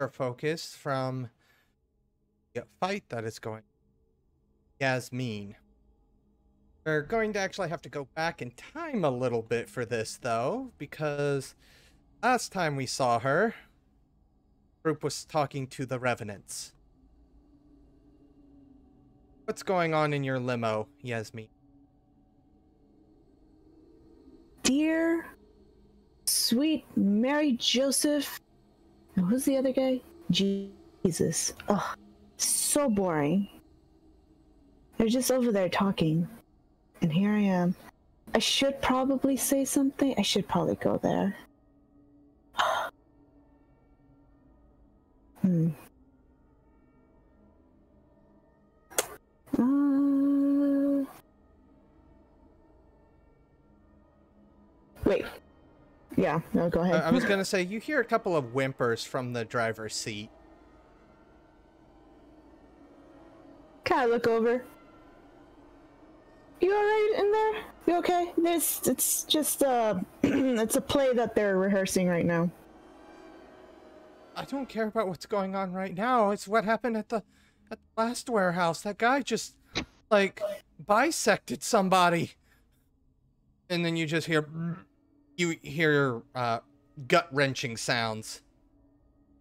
our focus from the fight that is going. Yasmin. We're going to actually have to go back in time a little bit for this, though, because last time we saw her, the group was talking to the Revenants. What's going on in your limo, Yasmin? Dear sweet Mary Joseph. And who's the other guy? Jesus. Oh, so boring. They're just over there talking. And here I am. I should probably say something. I should probably go there. Wait. Yeah, no, go ahead. I was going to say, you hear a couple of whimpers from the driver's seat. Can I look over? You alright in there? You okay? It's just, it's a play that they're rehearsing right now. I don't care about what's going on right now. It's what happened at the last warehouse. That guy just, like, bisected somebody. And then you just hear gut-wrenching sounds.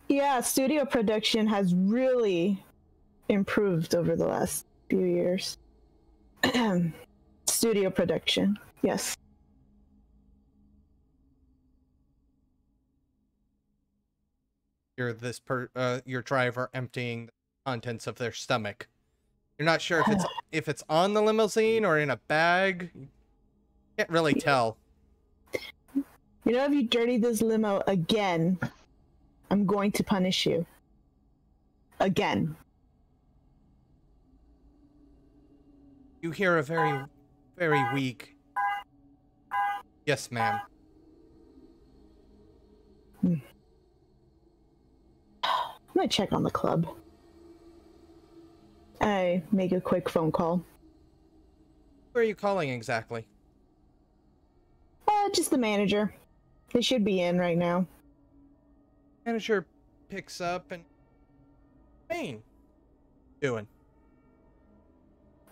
Yeah, studio production has really improved over the last few years. Studio production, yes. You're your driver emptying the contents of their stomach. You're not sure if it's on the limousine or in a bag. You can't really tell. You know, if you dirty this limo again, I'm going to punish you. Again. You hear a very, very weak, "Yes, ma'am." I'm gonna check on the club. I make a quick phone call. Who are you calling exactly? Just the manager. They should be in right now. Manager picks up and... Maine. Doing?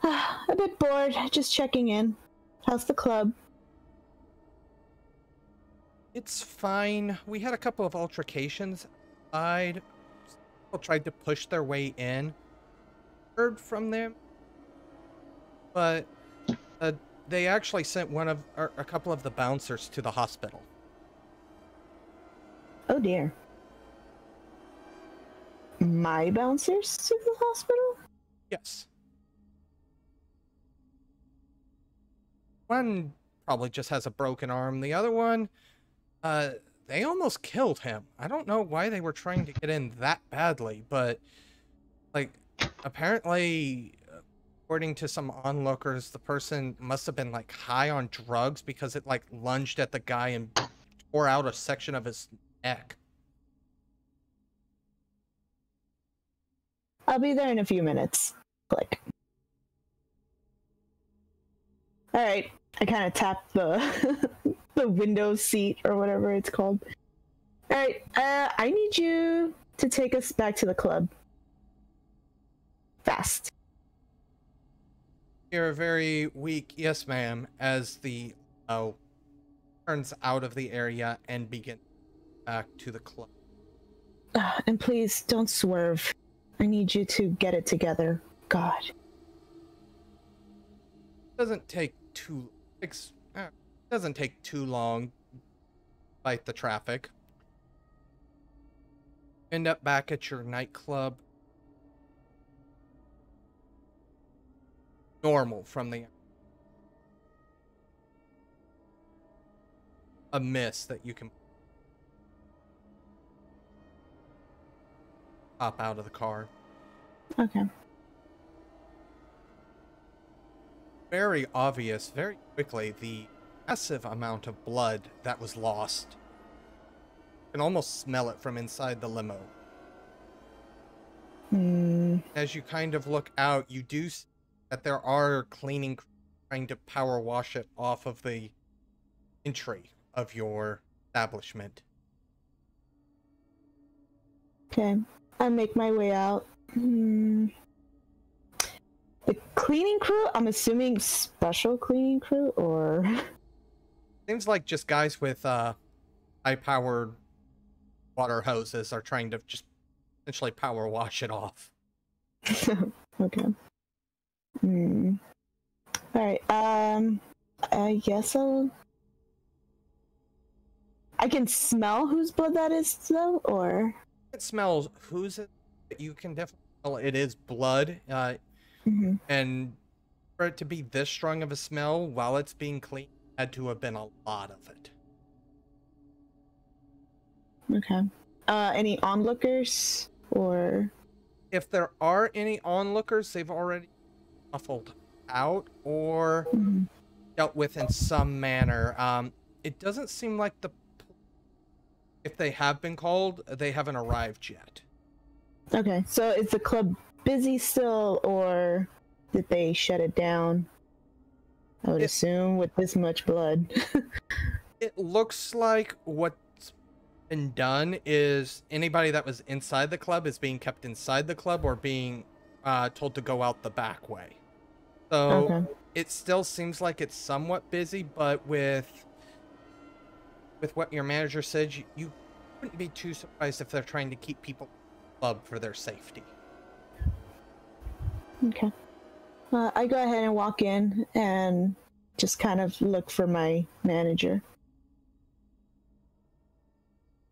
A bit bored, just checking in. How's the club? It's fine. We had a couple of altercations outside. People tried to push their way in. Heard from them. But they actually sent a couple of the bouncers to the hospital. Oh dear. My bouncers to the hospital? Yes. One probably just has a broken arm. The other one, they almost killed him. I don't know why they were trying to get in that badly, but, like, apparently, according to some onlookers, the person must have been, like, high on drugs because it, like, lunged at the guy and tore out a section of his neck. I'll be there in a few minutes. Click. Alright, I kind of tap the the window seat or whatever it's called. Alright, I need you to take us back to the club. Fast. You're a very weak "yes, ma'am," as the turns out of the area and begins back to the club. And please, don't swerve. I need you to get it together. God. Doesn't take too long. Fight the traffic. End up back at your nightclub. Normal from the... A miss that you can pop out of the car. Okay. Very obvious, very quickly, the massive amount of blood that was lost. You can almost smell it from inside the limo. As you kind of look out, you do see that there are cleaning crews trying to power wash it off of the entry of your establishment. Okay. I make my way out. The cleaning crew? I'm assuming special cleaning crew, or... Seems like just guys with high-powered water hoses are trying to just essentially power wash it off. Okay. Alright, I guess I can smell whose blood that is, though, or... It smells whose it, you can definitely tell it is blood, and for it to be this strong of a smell while it's being cleaned, had to have been a lot of it. Okay. Any onlookers, or... If there are any onlookers, they've already muffled out or dealt with in some manner. It doesn't seem like if they have been called, they haven't arrived yet. Okay, so is the club busy still, or did they shut it down? I would assume with this much blood. It looks like what's been done is anybody that was inside the club is being kept inside the club or being told to go out the back way. So it still seems like it's somewhat busy, but with what your manager said, you wouldn't be too surprised if they're trying to keep people in the club for their safety. Okay. I go ahead and walk in and just kind of look for my manager.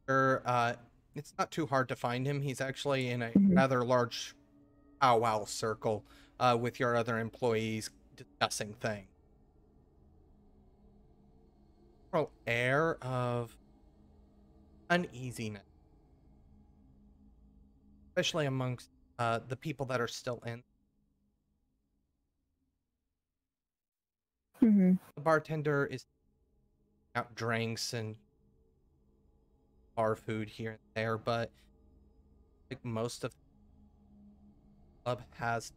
It's not too hard to find him. He's actually in a rather large powwow circle with your other employees discussing things. Air of uneasiness, especially amongst the people that are still in. The bartender is out drinks and bar food here and there, but like most of the club has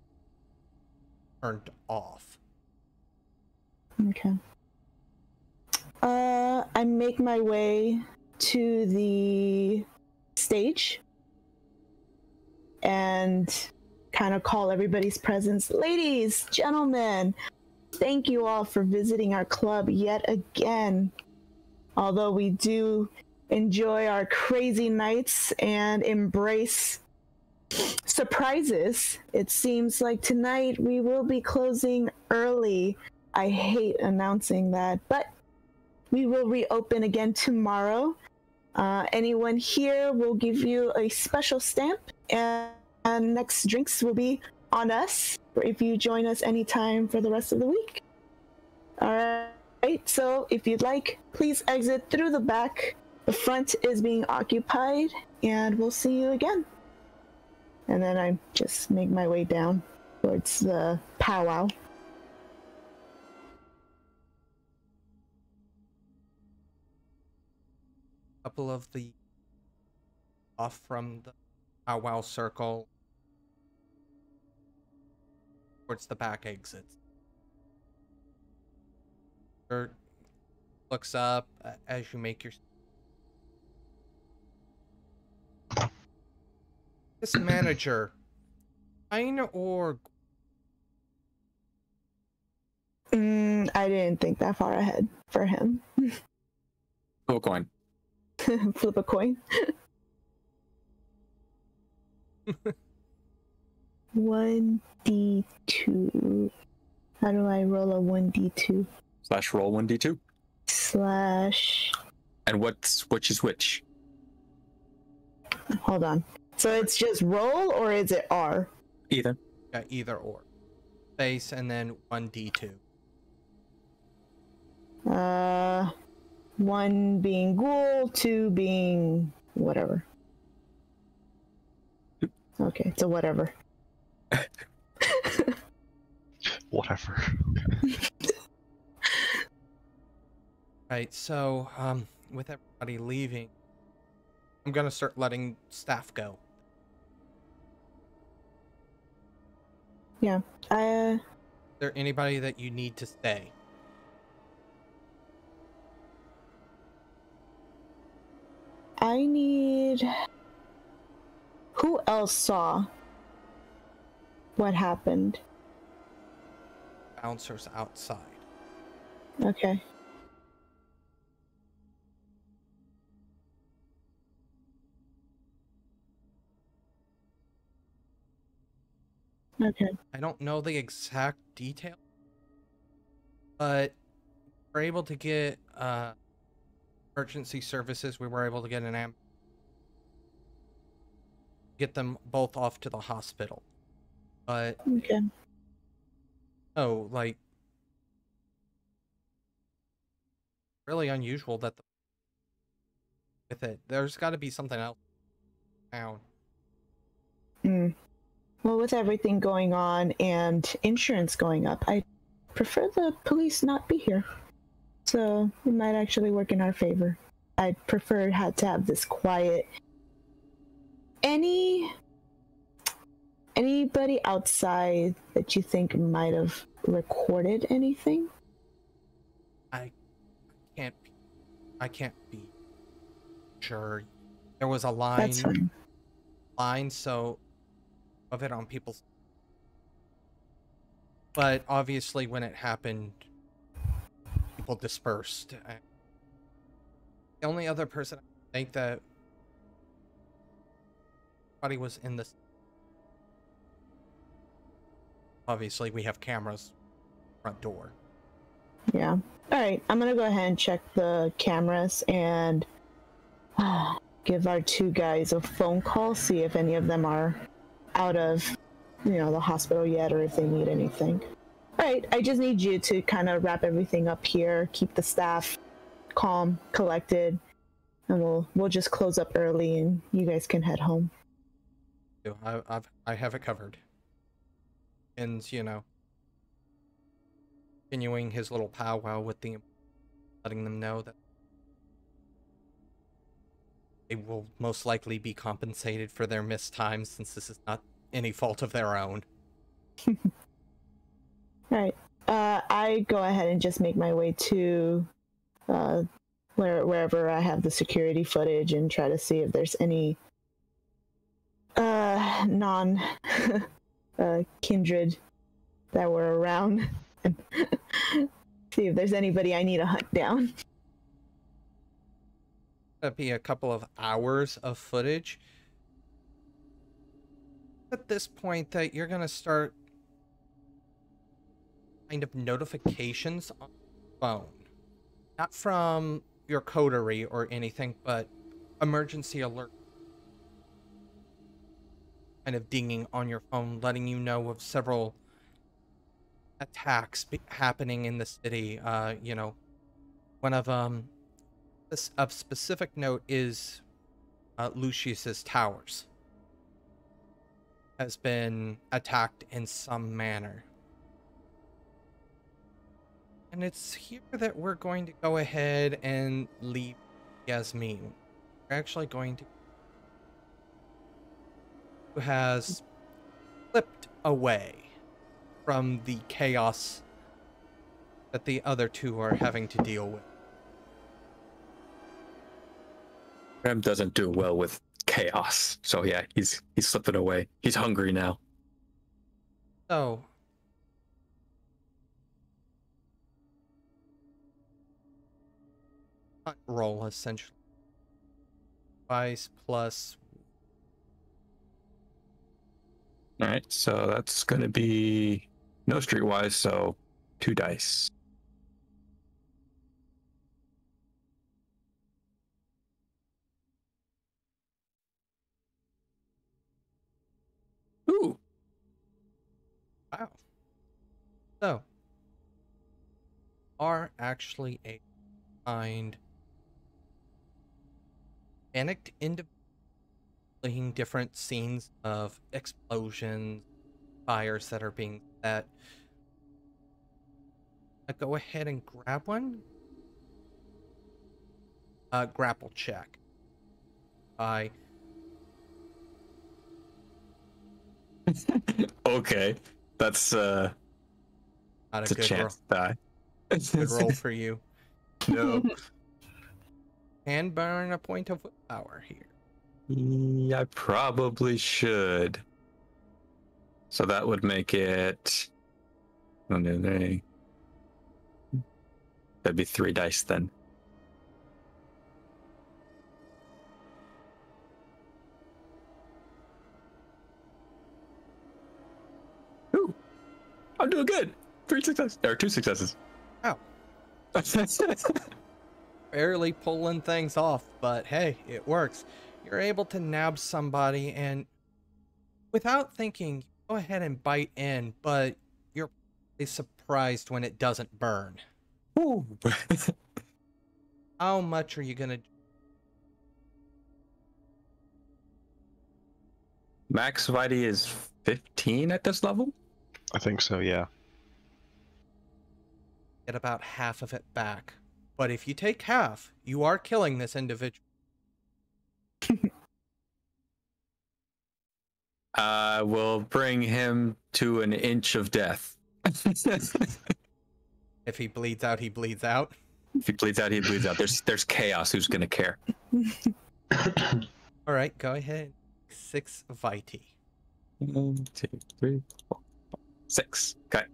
turned off. Okay. I make my way to the stage and kind of call everybody's presence. Ladies, gentlemen, thank you all for visiting our club yet again. Although we do enjoy our crazy nights and embrace surprises, it seems like tonight we will be closing early. I hate announcing that, but we will reopen again tomorrow. Anyone here will give you a special stamp, and next drinks will be on us if you join us anytime for the rest of the week. All right, so if you'd like, please exit through the back. The front is being occupied, and we'll see you again. And then I just make my way down towards the powwow. Couple of the off from the powwow circle towards the back exits. Looks up as you make your. This manager, fine or? I didn't think that far ahead for him. Flip a coin. Flip a coin. 1d2. How do I roll a 1d2? / roll 1d2. / And which is which? Hold on. So it's just roll, or is it R? Either. Yeah, either or. Base and then 1d2. 1 being ghoul, 2 being whatever. Okay, so whatever. Whatever. Right, so with everybody leaving, I'm gonna start letting staff go. Yeah. Is there anybody that you need to stay? I need who else saw what happened? Bouncers outside. Okay. Okay. I don't know the exact detail, but we're able to get emergency services. We were able to get get them both off to the hospital. But Okay. oh, like really unusual that with it. There's got to be something else down. Mm. Well, with everything going on and insurance going up, I prefer the police not be here. So it might actually work in our favor. I'd prefer to have this quiet. Anybody outside that you think might have recorded anything? I can't be sure. There was a That's fine. line so of it on people's, but obviously when it happened, people dispersed. The only other person I think that body was in this. Obviously, we have cameras front door. Yeah. All right. I'm gonna go ahead and check the cameras and give our two guys a phone call, see if any of them are out of, the hospital yet, or if they need anything. All right. I just need you to kind of wrap everything up here, keep the staff calm, collected, and we'll just close up early, and you guys can head home. I have it covered. And continuing his little powwow with letting them know that they will most likely be compensated for their missed time, since this is not any fault of their own. All right. I go ahead and just make my way to wherever I have the security footage and try to see if there's any non kindred that were around, and see if there's anybody I need to hunt down. That'd be a couple of hours of footage. At this point that you're gonna start kind of notifications on your phone. Not from your coterie or anything, but emergency alert. Kind of dinging on your phone, letting you know of several attacks happening in the city. One of of specific note is Lucius's towers has been attacked in some manner. And it's here that we're going to go ahead and leave Yasmin. We're actually going to who has slipped away from the chaos that the other two are having to deal with. Kerem doesn't do well with chaos, so yeah, he's slipping away. He's hungry now. So, hunt roll essentially. Twice plus. All right, so that's going to be no streetwise, so 2 dice. Ooh. Wow. So, are actually a find panicked individuals fleeing different scenes of explosions, fires that are being set. Go ahead and grab one. Grapple check. Okay, that's Not a it's a good chance to die. good roll for you. No. And burn a point of willpower here. I probably should. So that would make it 1, 2, 3. That'd be 3 dice then. Ooh, I'm doing good. 3 successes or 2 successes. Oh. Barely pulling things off, but hey, it works. You're able to nab somebody and without thinking, go ahead and bite in, but you're probably surprised when it doesn't burn. Ooh. How much are you gonna Max Vitae is 15 at this level? I think so, yeah. get about half of it back? But if you take half, you are killing this individual. We'll bring him to an inch of death. If he bleeds out, he bleeds out. If he bleeds out, he bleeds out. There's chaos. Who's gonna care? All right, go ahead. 6 Vitae. 1, 2, 3, 4, 5, 6. Okay.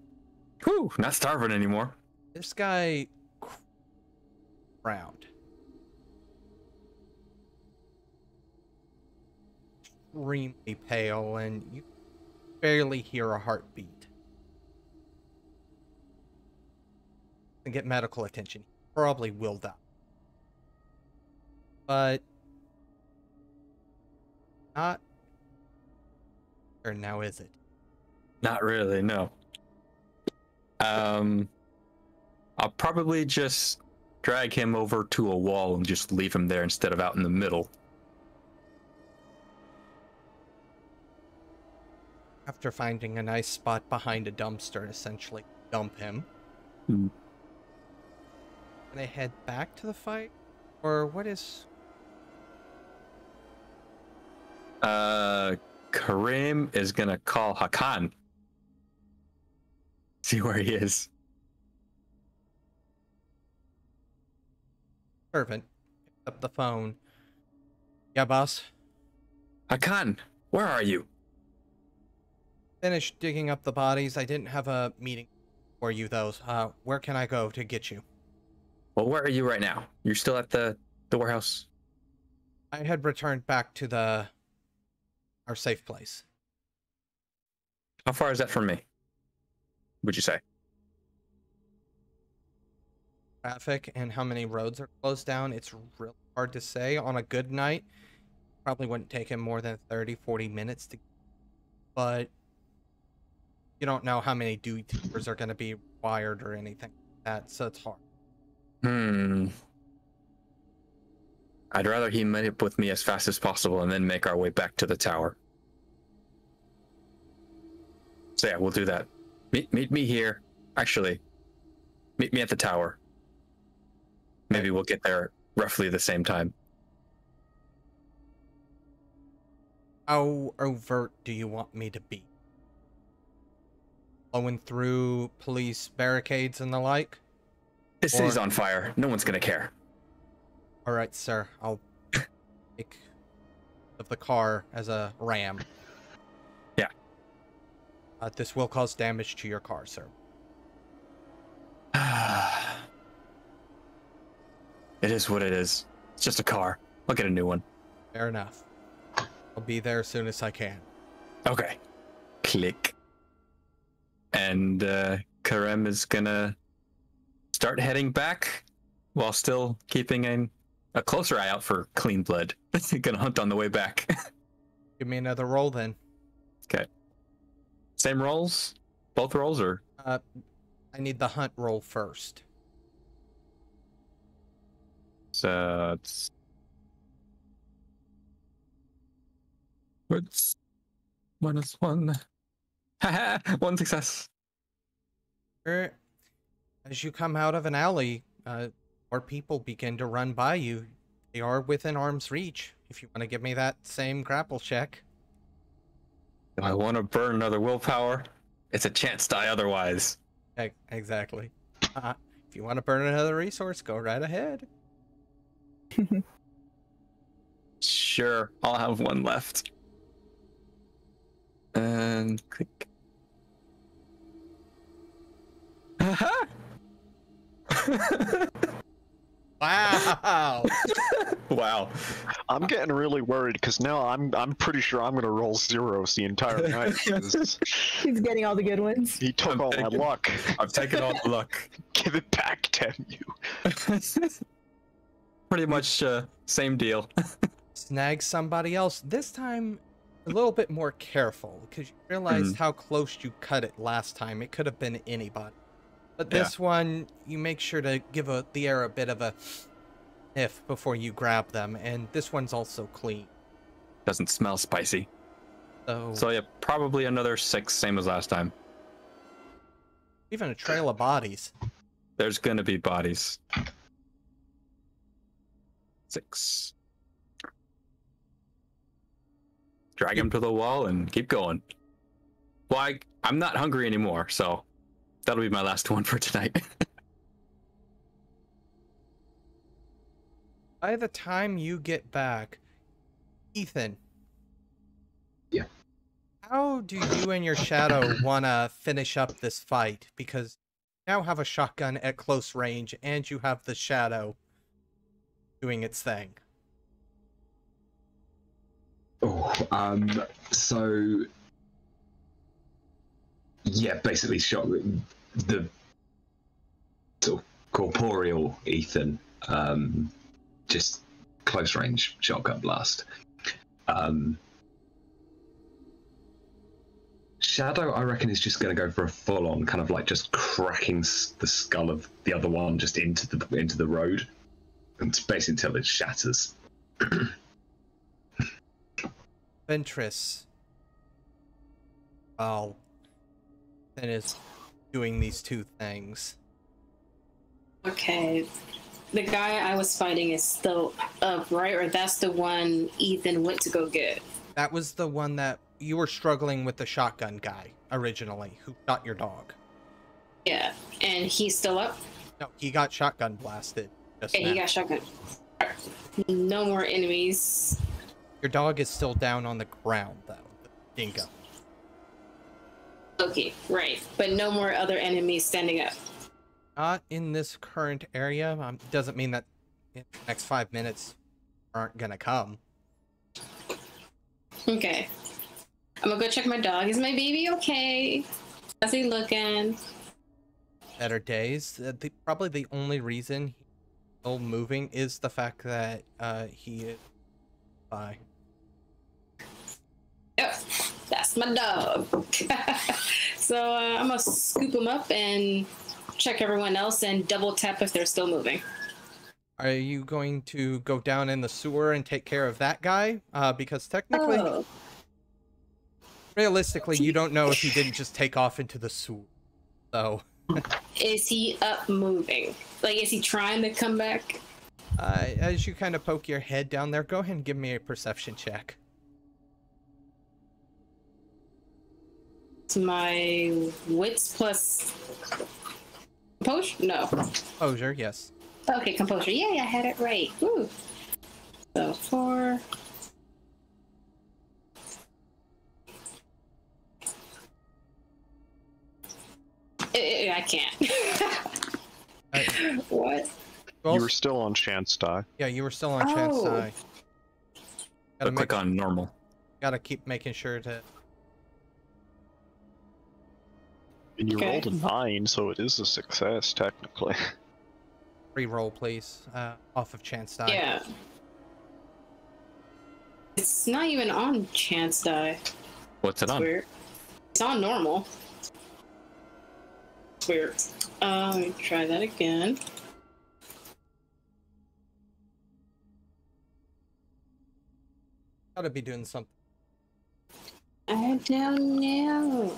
Whew, not starving anymore. This guy round. Extremely pale, and you barely hear a heartbeat. And get medical attention. He probably will die. But not. Or now is it? Not really, no. I'll probably just drag him over to a wall and just leave him there instead of out in the middle. After finding a nice spot behind a dumpster, essentially dump him. Hmm. Can I head back to the fight? Or what is... Kerem is gonna call Hakan. See where he is. Servant picked up the phone. Yeah, boss. Hakan, where are you? Finished digging up the bodies. I didn't have a meeting for you, though. Where can I go to get you? Well, where are you right now? You're still at the warehouse? I had returned back to our safe place. How far is that from me? Would you say? Traffic and how many roads are closed down, it's really hard to say. On a good night, probably wouldn't take him more than 30-40 minutes to... But you don't know how many detours are going to be required or anything like that, so it's hard. I'd rather he meet up with me as fast as possible and then make our way back to the tower. So yeah, we'll do that. Meet me here. Actually, meet me at the tower. Maybe we'll get there roughly the same time. How overt do you want me to be? Blowing through police barricades and the like? This city's on fire. No one's gonna care. All right, sir. I'll take of the car as a ram. Yeah. This will cause damage to your car, sir. It is what it is. It's just a car. I'll get a new one. Fair enough. I'll be there as soon as I can. Okay. Click. And Kerem is gonna start heading back while still keeping a closer eye out for clean blood. Gonna hunt on the way back. Give me another roll then. Okay. Same rolls? Both rolls, or? I need the hunt roll first. So it's -1. Haha, 1 success. As you come out of an alley, more people begin to run by you. They are within arm's reach. If you want to give me that same grapple check. Do I want to burn another willpower? It's a chance die otherwise. Exactly. If you want to burn another resource, go right ahead. Sure, I'll have one left. And click. Haha! Wow. Wow. I'm getting really worried because now I'm pretty sure I'm gonna roll zeros the entire night. 'Cause He's getting all the good ones. he took all my luck. I've taken all the luck. Give it back, damn you. Pretty much same deal. Snag somebody else. This time, a little bit more careful because you realized how close you cut it last time. It could have been anybody. But this one, you make sure to give the air a bit of a sniff before you grab them. And this one's also clean. Doesn't smell spicy. So yeah, probably another 6, same as last time. Even a trail of bodies. There's gonna be bodies. 6. Drag him to the wall and keep going. Well, I'm not hungry anymore, so that'll be my last one for tonight. By the time you get back, Ethan. Yeah. How do you and your shadow want to finish up this fight? Because you now have a shotgun at close range, and you have the shadow doing its thing. Oh, so yeah, basically shot the sort of corporeal Ethan, just close range shotgun blast. Shadow, I reckon, is just going to go for a full-on kind of like just cracking the skull of the other one just into the road, and basically until it shatters. Ventress, well, and is doing these two things. Okay, the guy I was fighting is still up, right? Or that's the one Ethan went to go get? That was the one that you were struggling with, the shotgun guy originally, who shot your dog. Yeah, and he's still up? No, he got shotgun blasted just Okay, now. he got shotgun. No more enemies. Your dog is still down on the ground, though. The dingo. Okay, right. But no more other enemies standing up. Not in this current area. Doesn't mean that in the next 5 minutes aren't gonna come. Okay. I'm gonna go check my dog. Is my baby okay? How's he looking? Better days. Probably the only reason he's still moving is the fact that he is by. Yep, that's my dog. So I'm gonna scoop him up and check everyone else and double tap if they're still moving. Are you going to go down in the sewer and take care of that guy? Because technically, realistically, you don't know if he didn't just take off into the sewer. So. Is he up moving? Like, is he trying to come back? As you kind of poke your head down there, go ahead and give me a perception check. It's my wits plus composure? No. Composure, yes. Okay, composure. Yay, I had it right. Woo. So 4. I can't. What? Well, You were still on chance die. yeah, you were still on chance Oh. die. Gotta Click on normal. Gotta keep making sure to. And you Okay. rolled a 9, so it is a success technically. Re-roll, please, off of chance die. Yeah. It's not even on chance die. What's it It's on? weird. It's on normal. It's weird. Let me try that again. Gotta be doing something I don't know.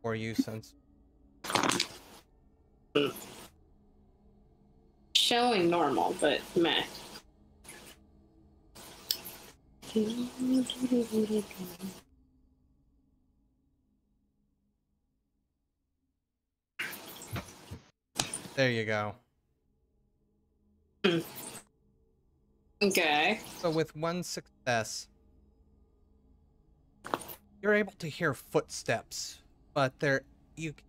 for you since. Showing normal, but meh. There you go. Okay. So with one success, you're able to hear footsteps, but you can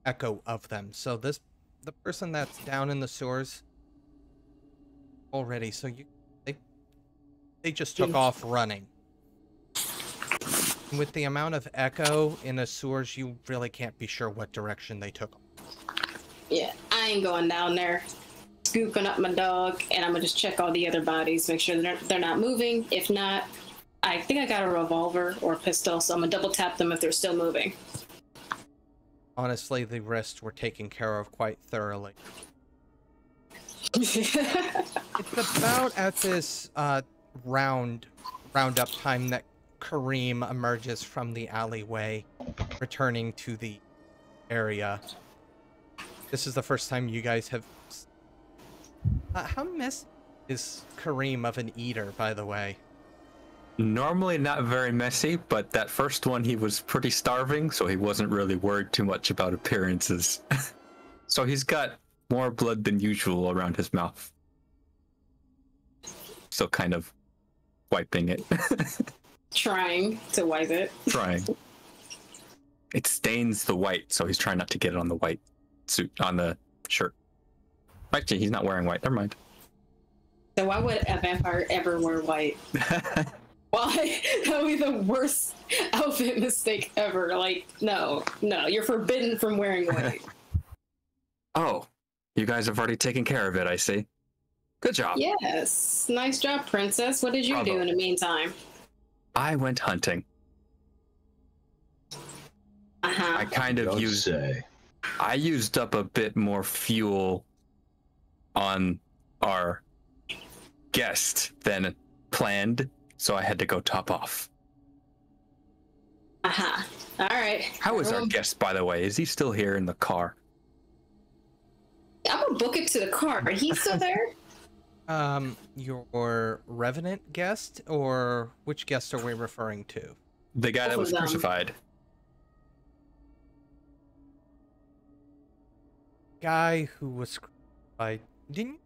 echo of them. So the person that's down in the sewers already, so they just took off running. With the amount of echo in the sewers, you really can't be sure what direction they took. Yeah, I ain't going down there. Scooping up my dog, and I'm gonna just check all the other bodies, make sure they're not moving. If not, I think I got a revolver or a pistol, so I'm gonna double tap them if they're still moving. Honestly, the rest were taken care of quite thoroughly. It's about at this roundup time that Kerem emerges from the alleyway, returning to the area. This is the first time you guys have... how messy is Kerem of an eater, by the way? Normally not very messy, but that first one he was pretty starving, so he wasn't really worried too much about appearances. So he's got more blood than usual around his mouth. So kind of wiping it. Trying to wipe it. Trying. It stains the white, so he's trying not to get it on the white suit, on the shirt. Actually, he's not wearing white. Never mind. So why would a vampire ever wear white? Why? That would be the worst outfit mistake ever. Like, no, you're forbidden from wearing white. Oh, you guys have already taken care of it, I see. Good job. Yes. Nice job, princess. What did you do in the meantime? I went hunting. I kind of I used up a bit more fuel on our guest than planned, so I had to go top off. All right. How is our guest, by the way? Is he still here in the car? I'm gonna book it to the car. He's still there? Your revenant guest, or which guest are we referring to? The guy that was crucified. Guy who was crucified. Didn't you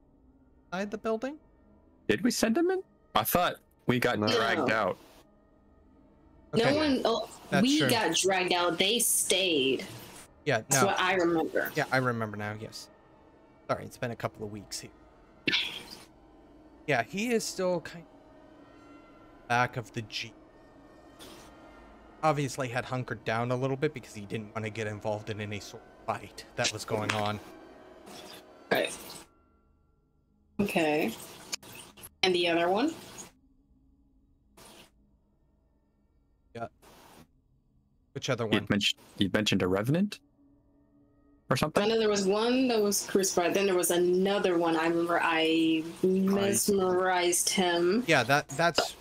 inside the building? Did we send him in? I thought we got dragged out. Okay. No one. We true. got dragged out. They stayed. Yeah, no. That's what I remember. Yeah, I remember now. Yes. Sorry, it's been a couple of weeks here. Yeah, he is still kind of back of the Jeep. Obviously had hunkered down a little bit because he didn't want to get involved in any sort of fight that was going on. Right. Okay. And the other one? Yeah. Which other one? You mentioned a revenant? Or something? I know there was one that was crucified. Then there was another one. I remember I mesmerized him. Yeah, that's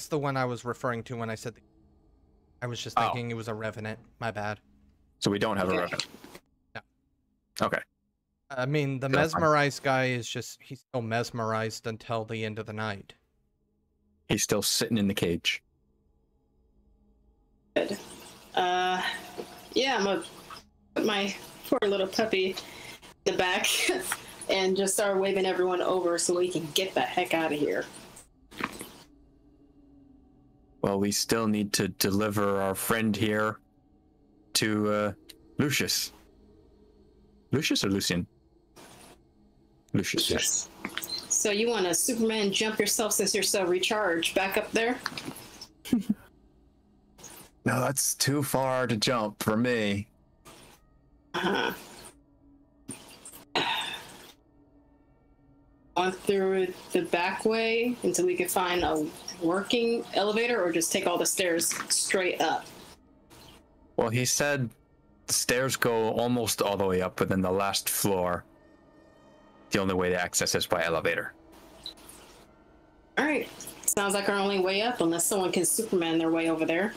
the one I was referring to when I said I was just thinking it was a revenant. My bad. So we don't have a revenant? No. Okay. I mean, the mesmerized guy is just, he's still mesmerized until the end of the night. He's still sitting in the cage. Good. Yeah, I'm gonna put my poor little puppy in the back and just start waving everyone over so we can get the heck out of here. Well, we still need to deliver our friend here to Lucius. Lucius or Lucian? Lucius. Yes. So you want to Superman jump yourself since you're so recharged back up there? No, that's too far to jump for me. On through the back way until we can find a working elevator, or just take all the stairs straight up? Well, he said the stairs go almost all the way up, but then the last floor, the only way to access is by elevator. All right. Sounds like our only way up, unless someone can Superman their way over there.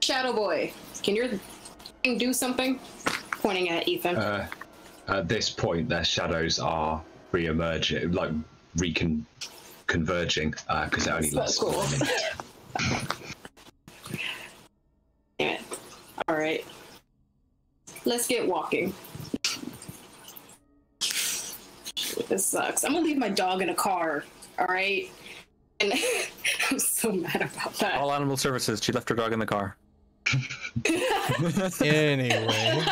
Shadow Boy, can your thing do something? Pointing at Ethan. At this point, their shadows are re-emerging, like converging, because it only lasts for a minute. Damn it. All right. Let's get walking. This sucks. I'm gonna leave my dog in a car, alright? And I'm so mad about that. All animal services. She left her dog in the car. Anyway.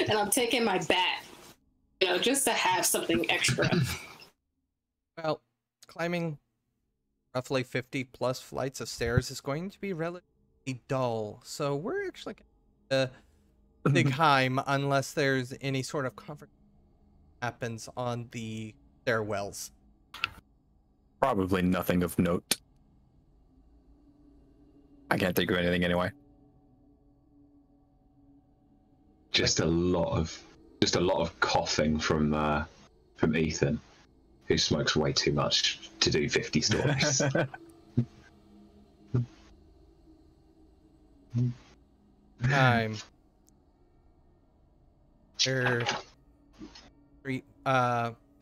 And I'm taking my bat, just to have something extra. Well, climbing roughly 50 plus flights of stairs is going to be relatively dull, so we're actually going to Sigehelm unless there's any sort of comfort happens on the stairwells. Probably nothing of note. I can't think of anything anyway. Just a lot of coughing from Ethan, who smokes way too much to do 50 stories. Time.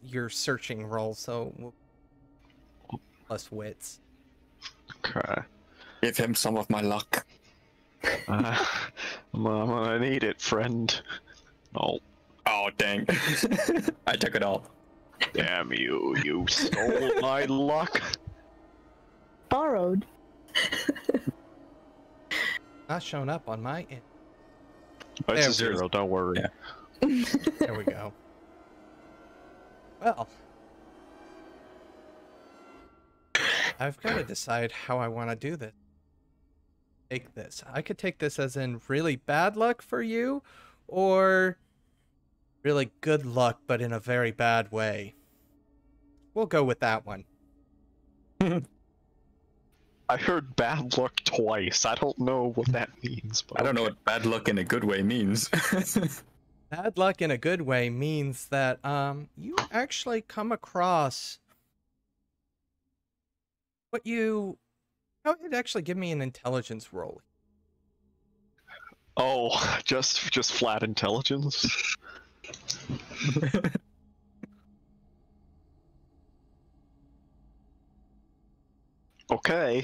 Your searching roll, so we'll plus wits. Okay. Give him some of my luck. I'm gonna need it, friend. Oh. Oh, dang. I took it all. Damn you, you stole my luck. Borrowed. Not showing up on my end. Oh, it's There a 0, don't worry. Yeah. There we go. Well, I've got to decide how I want to do this. Take this. I could take this as in really bad luck for you, or really good luck, but in a very bad way. We'll go with that one. I heard bad luck twice. I don't know what that means. But I don't know what bad luck in a good way means. Bad luck in a good way means that you actually come across how would it actually give me an intelligence roll? Oh, just flat intelligence. Okay.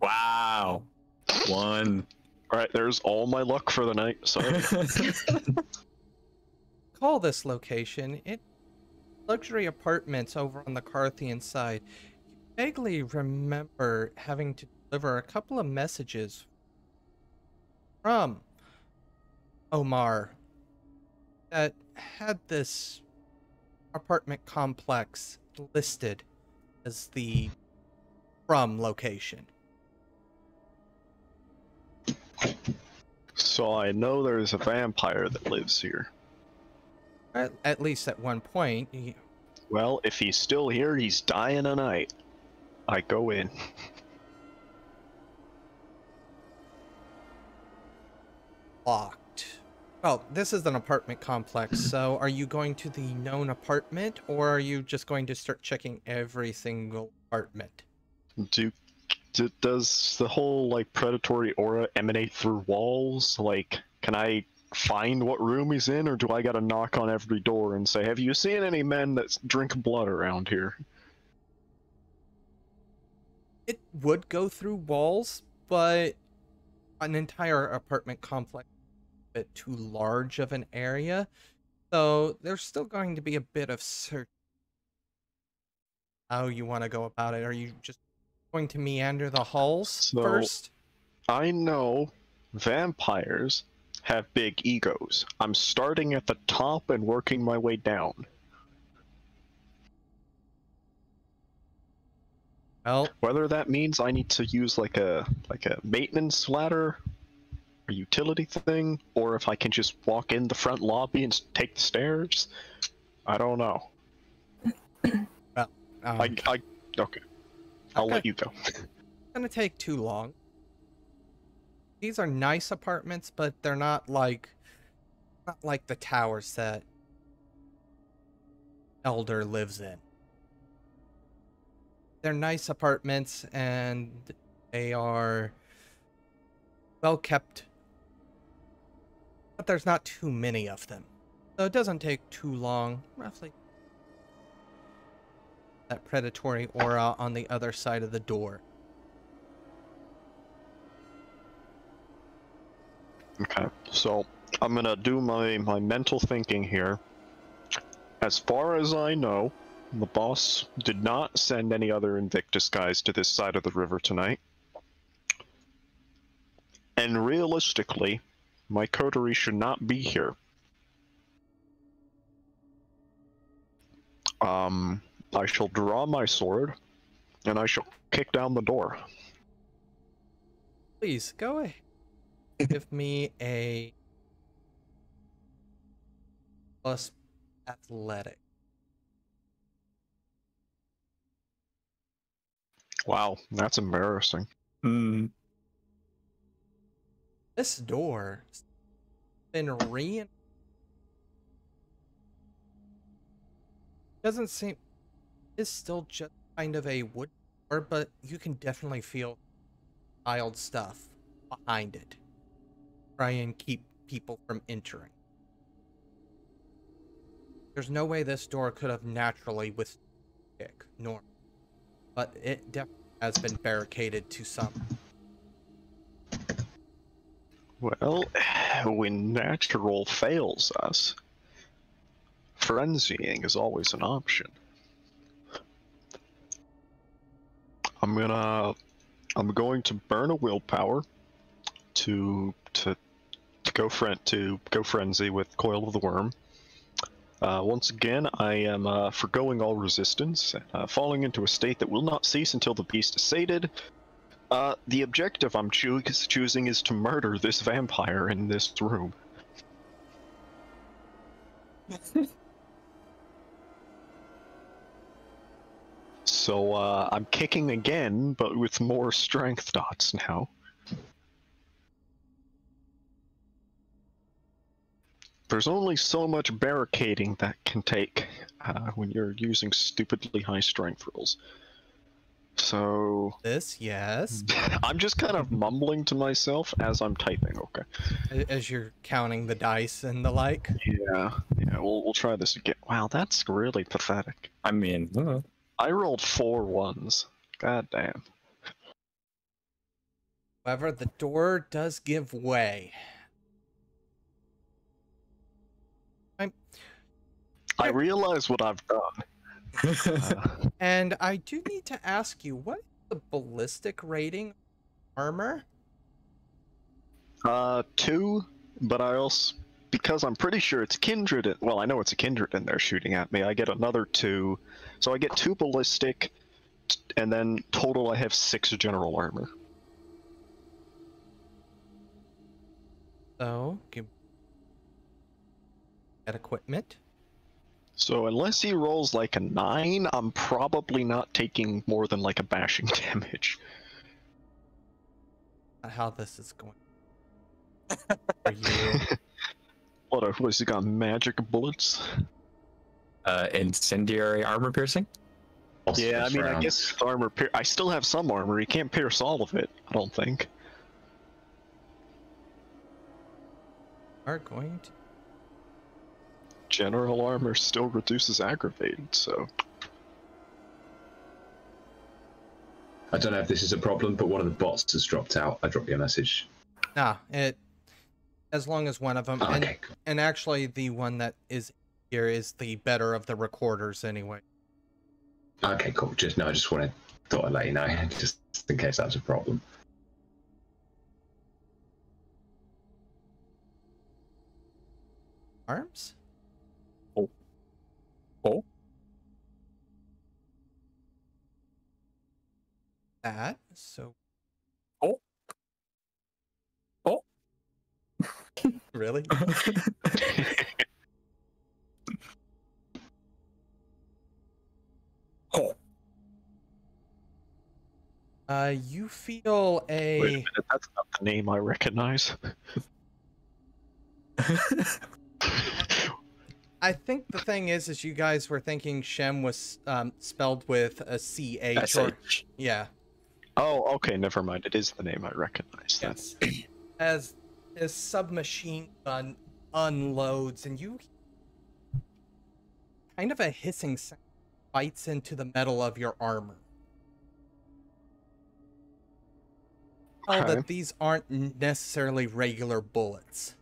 Wow. 1. Alright, there's all my luck for the night, sorry. Call this location. It luxury apartments over on the Carthian side. You vaguely remember having to deliver a couple of messages from Omar that had this apartment complex listed as the from location. So I know there's a vampire that lives here. At least at one point. Well, if he's still here, he's dying tonight. I go in. Locked. Well, this is an apartment complex, so are you going to the known apartment, or are you just going to start checking every single apartment? Does the whole, like, predatory aura emanate through walls? Like, can I find what room he's in, or do I gotta knock on every door and say, have you seen any men that drink blood around here? It would go through walls, but an entire apartment complex is a bit too large of an area, so there's still going to be a bit of search. How you want to go about it? Are you just going to meander the halls first? I know vampires have big egos. I'm starting at the top and working my way down. Well, whether that means I need to use like a maintenance ladder, a utility thing, or if I can just walk in the front lobby and take the stairs, I don't know. Well, okay. I'll let you go. It's gonna take too long. These are nice apartments, but they're not like the towers that Elder lives in. They're nice apartments, and they are well kept, but there's not too many of them. So it doesn't take too long, roughly. That predatory aura on the other side of the door. Okay, so I'm gonna do my mental thinking here. As far as I know, the boss did not send any other Invictus guys to this side of the river tonight. And realistically, my coterie should not be here. I shall draw my sword, and I shall kick down the door. Please, go ahead. Give me a plus athletic. Wow, that's embarrassing. Hmm. This door has been doesn't seem, it's still just kind of a wood door, but you can definitely feel tiled stuff behind it. Try and keep people from entering. There's no way this door could have naturally withstood a kick, nor, but it definitely has been barricaded to some. Well, when natural fails us, frenzying is always an option. I'm going to burn a willpower to go frenzy with Coil of the Worm. Once again, I am forgoing all resistance, falling into a state that will not cease until the beast is sated. The objective I'm choosing is to murder this vampire in this room. So, I'm kicking again, but with more strength dots now. There's only so much barricading that can take when you're using stupidly high strength rolls. So... This, yes. I'm just kind of mumbling to myself as I'm typing, okay. As you're counting the dice and the like. Yeah, we'll try this again. Wow, that's really pathetic. I mean, I rolled 4 ones. God damn. However, the door does give way. I realize what I've done. And I do need to ask you, what is the ballistic rating armor? 2, but I also, because I'm pretty sure it's kindred, well, I know it's a kindred in there shooting at me, I get another 2, so I get 2 ballistic, and then total I have 6 general armor. So, get equipment. So unless he rolls like a 9, I'm probably not taking more than like a bashing damage. How this is going for you. What has he got, magic bullets? incendiary armor piercing? Yeah, I mean, I guess armor I still have some armor, he can't pierce all of it, I don't think. Are going to. General armor still reduces aggravated, so... I don't know if this is a problem, but one of the bots has dropped out. I dropped you a message. Nah, as long as one of them, Oh, okay, cool. and actually the one that is here is the better of the recorders anyway. Okay, cool. I just thought I'd let you know, just in case that's a problem. Arms? Oh. That, so... Oh. Really? Oh. You feel a... Wait a minute, that's not the name I recognize. I think the thing is you guys were thinking Shem was spelled with a C-H or... Yeah. Oh, okay, never mind. It is the name I recognize. Yes. As his submachine gun unloads and you... kind of a hissing sound bites into the metal of your armor. Okay. That these aren't necessarily regular bullets.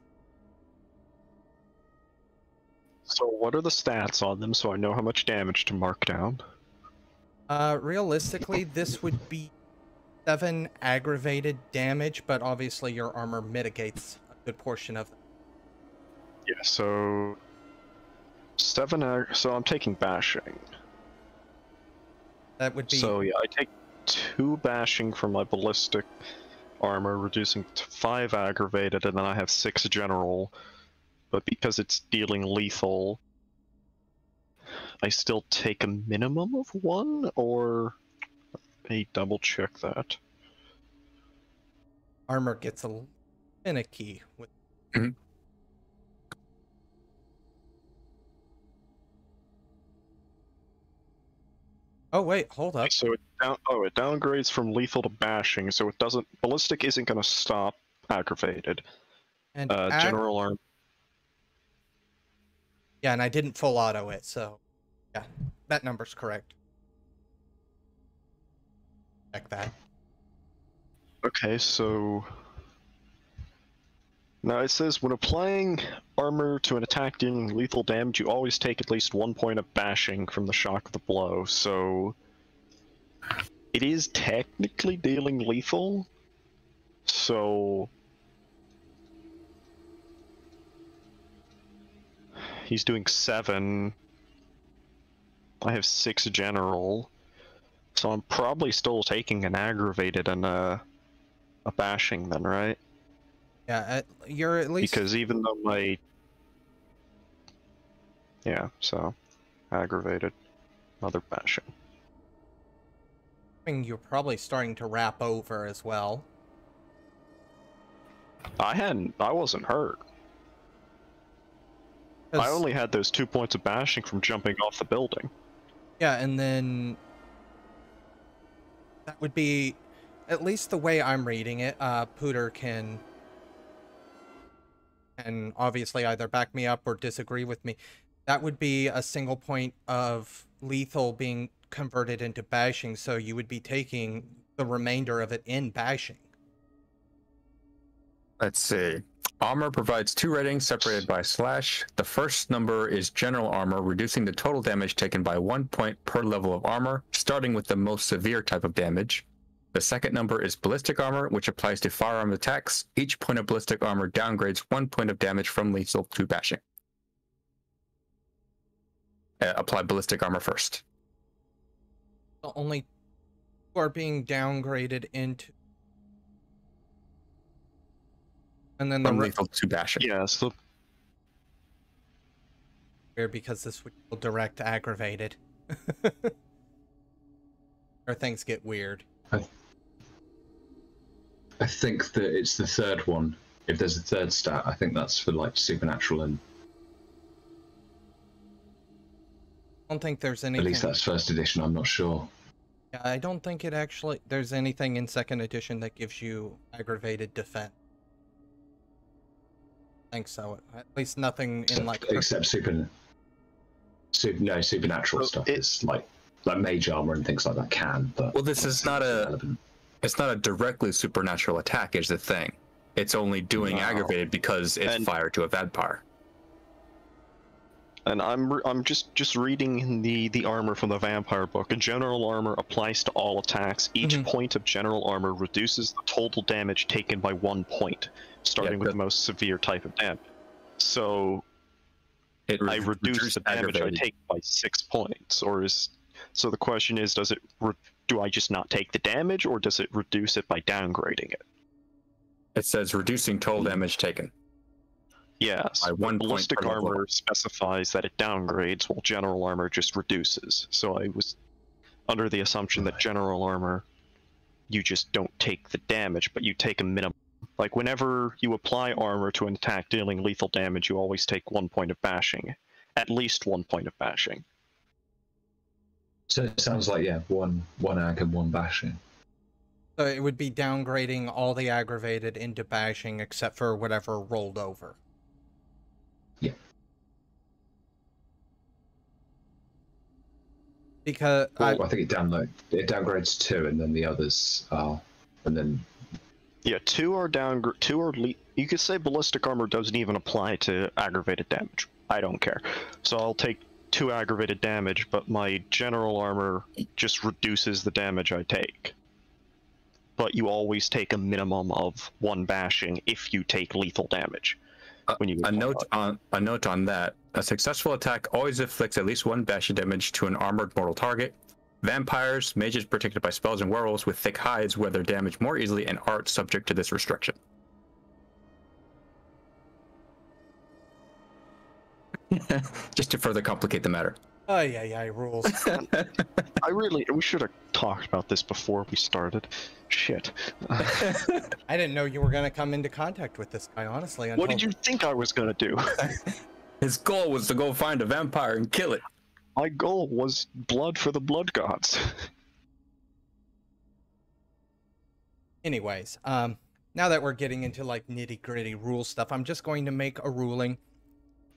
So what are the stats on them so I know how much damage to mark down? Realistically, this would be 7 aggravated damage, but obviously your armor mitigates a good portion of that. Yeah, so 7 so I'm taking bashing. That would be... So yeah, I take 2 bashing from my ballistic armor, reducing to 5 aggravated, and then I have 6 general. But because it's dealing lethal, I still take a minimum of 1, or I double check that. Armor gets a little finicky with... Mhm. Oh wait, hold up. So it downgrades from lethal to bashing, so it doesn't. Ballistic isn't going to stop aggravated. And General arm. Yeah, and I didn't full auto it, so yeah, that number's correct. Check that. Okay, so now it says when applying armor to an attack dealing lethal damage, you always take at least 1 point of bashing from the shock of the blow. So it is technically dealing lethal. So he's doing 7. I have 6 general. So I'm probably still taking an aggravated and a bashing then, right? Yeah, you're at least... Because even though my... Yeah, so aggravated, another bashing. I mean, you're probably starting to wrap over as well. I wasn't hurt. I only had those 2 points of bashing from jumping off the building. Yeah, and then that would be, at least the way I'm reading it, Pooter can obviously either back me up or disagree with me. That would be a single point of lethal being converted into bashing, so you would be taking the remainder of it in bashing. Let's see. Armor provides 2 ratings separated by slash. The first number is general armor, reducing the total damage taken by 1 point per level of armor, starting with the most severe type of damage. The second number is ballistic armor, which applies to firearm attacks. Each point of ballistic armor downgrades 1 point of damage from lethal to bashing. Apply ballistic armor first. Only 2 are being downgraded into... And then from lethal to bashing. Yeah, so... Weird, because this would go direct aggravated. Or things get weird. I think that it's the third one. If there's a third stat, I think that's for like supernatural, and I don't think there's anything... at least that's first edition, I'm not sure. Yeah, I don't think it actually... There's anything in second edition that gives you aggravated defense. I think so. At least nothing in like... Except supernatural stuff. It's like mage armor and things like that can, but... Well, this is not a... It's not a directly supernatural attack, is the thing. It's only doing aggravated because it's fired to a vampire. And I'm just reading the armor from the vampire book. And general armor applies to all attacks. Each point of general armor reduces the total damage taken by 1 point, starting with the most severe type of damage. So I reduce the damage I take by 6 points, or is... So the question is, do I just not take the damage, or does it reduce it by downgrading it? It says reducing total damage taken. Yes, ballistic armor specifies that it downgrades, while general armor just reduces. So I was under the assumption that general armor, you just don't take the damage, but you take a minimum. Like whenever you apply armor to an attack dealing lethal damage, you always take 1 point of bashing. At least 1 point of bashing. So it sounds like, yeah, one ag and 1 bashing. So it would be downgrading all the aggravated into bashing except for whatever rolled over. Yeah. Because I think it downgrades 2, and then the others are, and then... Yeah, 2 are you could say ballistic armor doesn't even apply to aggravated damage. I don't care. So I'll take 2 aggravated damage, but my general armor just reduces the damage I take. But you always take a minimum of 1 bashing if you take lethal damage. When you a note on that: a successful attack always inflicts at least 1 bashing damage to an armored mortal target. Vampires, mages protected by spells, and werewolves with thick hides weather damage more easily and aren't subject to this restriction. Just to further complicate the matter. Oh, yeah, rules. We should have talked about this before we started. Shit. I didn't know you were going to come into contact with this guy, honestly. What did you think I was going to do? His goal was to go find a vampire and kill it. My goal was blood for the blood gods. Anyways, now that we're getting into like nitty-gritty rule stuff, I'm just going to make a ruling.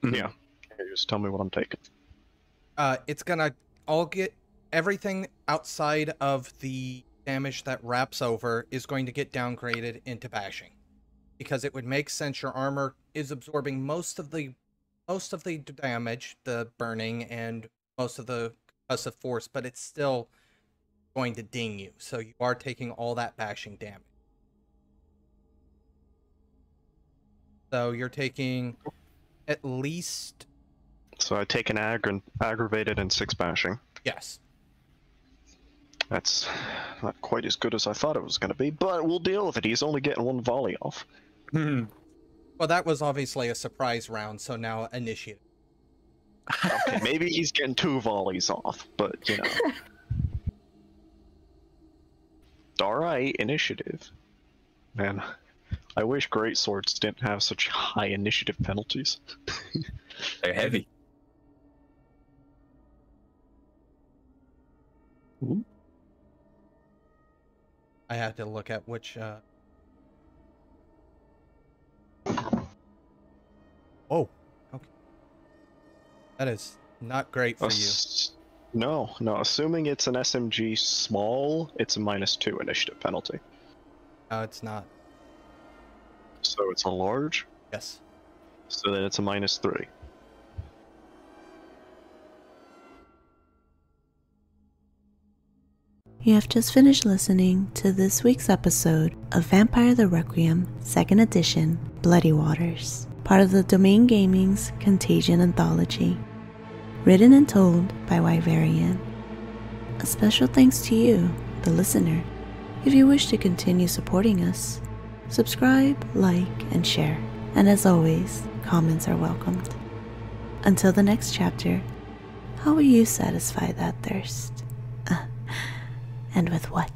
Yeah. Just tell me what I'm taking. It's gonna all get everything outside of the damage that wraps over is going to get downgraded into bashing, because it would make sense your armor is absorbing most of the damage, the burning, and most of the concussive force, but it's still going to ding you. So you are taking all that bashing damage. So you're taking at least. So I take an aggravated and 6 bashing. Yes. That's not quite as good as I thought it was going to be, but we'll deal with it. He's only getting 1 volley off. Well, that was obviously a surprise round, so now initiative. Okay, maybe he's getting 2 volleys off, but you know. Alright, initiative. Man, I wish greatswords didn't have such high initiative penalties. They're heavy. Ooh. I had to look at which. Oh, okay. That is not great for you. No. Assuming it's an SMG small, it's a -2 initiative penalty. No, it's not. So it's a large? Yes. So then it's a -3. You have just finished listening to this week's episode of Vampire the Requiem 2nd Edition Bloody Waters, part of the Domain Gaming's Contagion Anthology. Written and told by Wyverian. A special thanks to you, the listener. If you wish to continue supporting us, subscribe, like, and share. And as always, comments are welcomed. Until the next chapter, how will you satisfy that thirst? And with what?